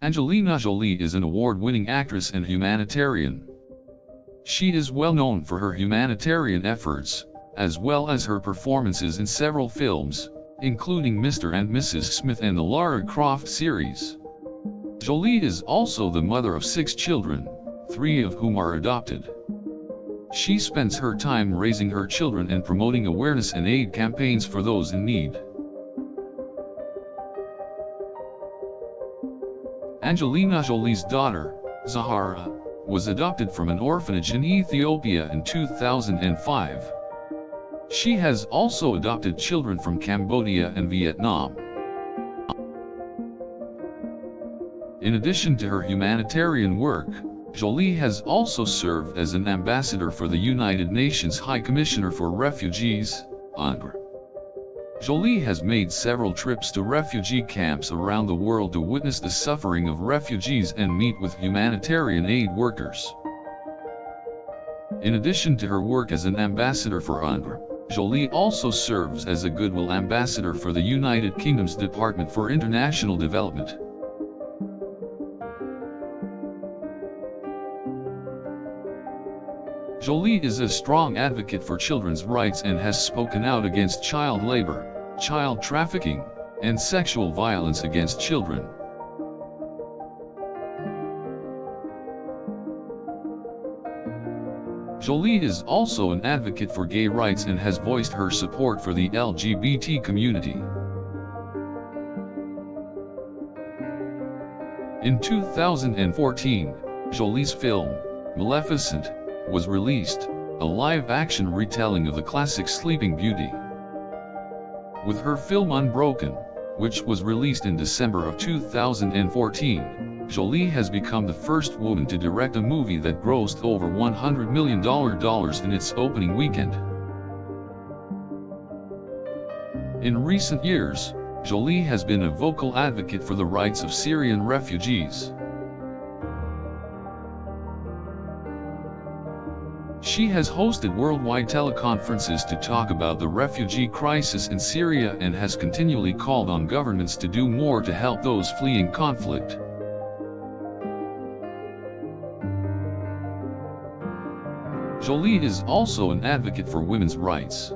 Angelina Jolie is an award-winning actress and humanitarian. She is well known for her humanitarian efforts, as well as her performances in several films, including Mr. and Mrs. Smith and the Lara Croft series. Jolie is also the mother of 6 children, 3 of whom are adopted. She spends her time raising her children and promoting awareness and aid campaigns for those in need. Angelina Jolie's daughter, Zahara, was adopted from an orphanage in Ethiopia in 2005. She has also adopted children from Cambodia and Vietnam. In addition to her humanitarian work, Jolie has also served as an ambassador for the United Nations High Commissioner for Refugees, UNRWA. Jolie has made several trips to refugee camps around the world to witness the suffering of refugees and meet with humanitarian aid workers. In addition to her work as an ambassador for UNRWA, Jolie also serves as a Goodwill Ambassador for the United Kingdom's Department for International Development. Jolie is a strong advocate for children's rights and has spoken out against child labor, child trafficking, and sexual violence against children. Jolie is also an advocate for gay rights and has voiced her support for the LGBT community. In 2014, Jolie's film, Maleficent, was released, a live-action retelling of the classic Sleeping Beauty. With her film Unbroken, which was released in December of 2014, Jolie has become the first woman to direct a movie that grossed over $100 million in its opening weekend. In recent years, Jolie has been a vocal advocate for the rights of Syrian refugees. She has hosted worldwide teleconferences to talk about the refugee crisis in Syria and has continually called on governments to do more to help those fleeing conflict. Jolie is also an advocate for women's rights.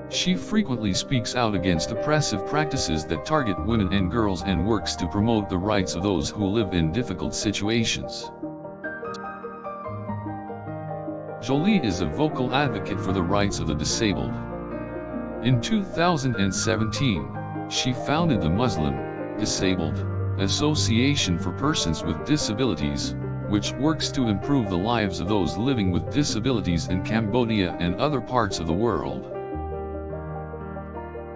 She frequently speaks out against oppressive practices that target women and girls and works to promote the rights of those who live in difficult situations. Jolie is a vocal advocate for the rights of the disabled. In 2017, she founded the Muslim Disabled Association for Persons with Disabilities, which works to improve the lives of those living with disabilities in Cambodia and other parts of the world.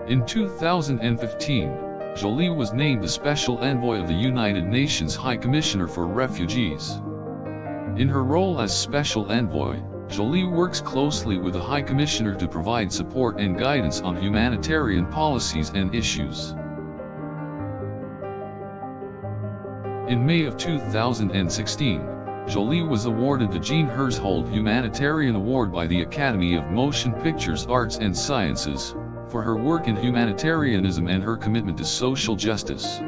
In 2015, Jolie was named the Special Envoy of the United Nations High Commissioner for Refugees. In her role as Special Envoy, Jolie works closely with the High Commissioner to provide support and guidance on humanitarian policies and issues. In May of 2016, Jolie was awarded the Jean Hersholt Humanitarian Award by the Academy of Motion Pictures Arts and Sciences, for her work in humanitarianism and her commitment to social justice.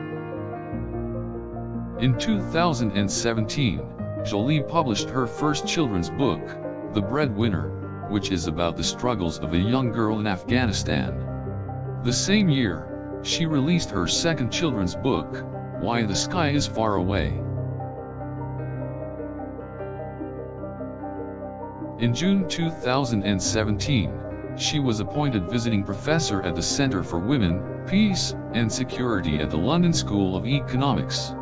In 2017, Jolie published her first children's book, The Breadwinner, which is about the struggles of a young girl in Afghanistan. The same year, she released her second children's book, Why the Sky is Far Away. In June 2017, she was appointed visiting professor at the Center for Women, Peace, and Security at the London School of Economics.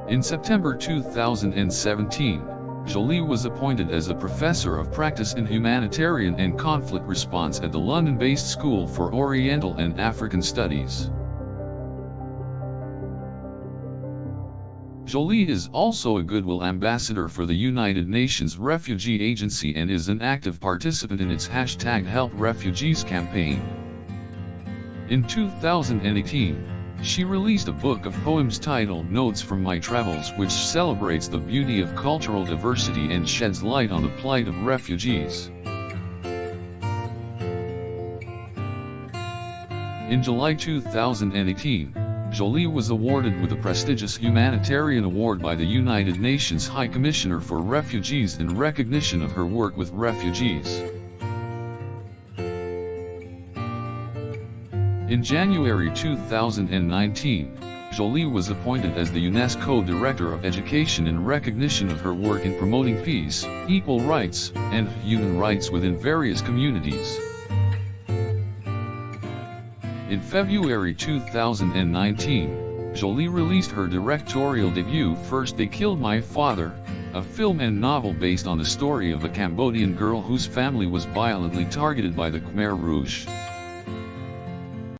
In September 2017, Jolie was appointed as a professor of practice in humanitarian and conflict response at the London-based School for Oriental and African Studies. Jolie is also a Goodwill Ambassador for the United Nations Refugee Agency and is an active participant in its #HelpRefugees campaign. In 2018, she released a book of poems titled Notes from My Travels, which celebrates the beauty of cultural diversity and sheds light on the plight of refugees. In July 2018, Jolie was awarded with the prestigious Humanitarian Award by the United Nations High Commissioner for Refugees in recognition of her work with refugees. In January 2019, Jolie was appointed as the UNESCO Director of Education in recognition of her work in promoting peace, equal rights, and human rights within various communities. In February 2019, Jolie released her directorial debut First They Killed My Father, a film and novel based on the story of a Cambodian girl whose family was violently targeted by the Khmer Rouge.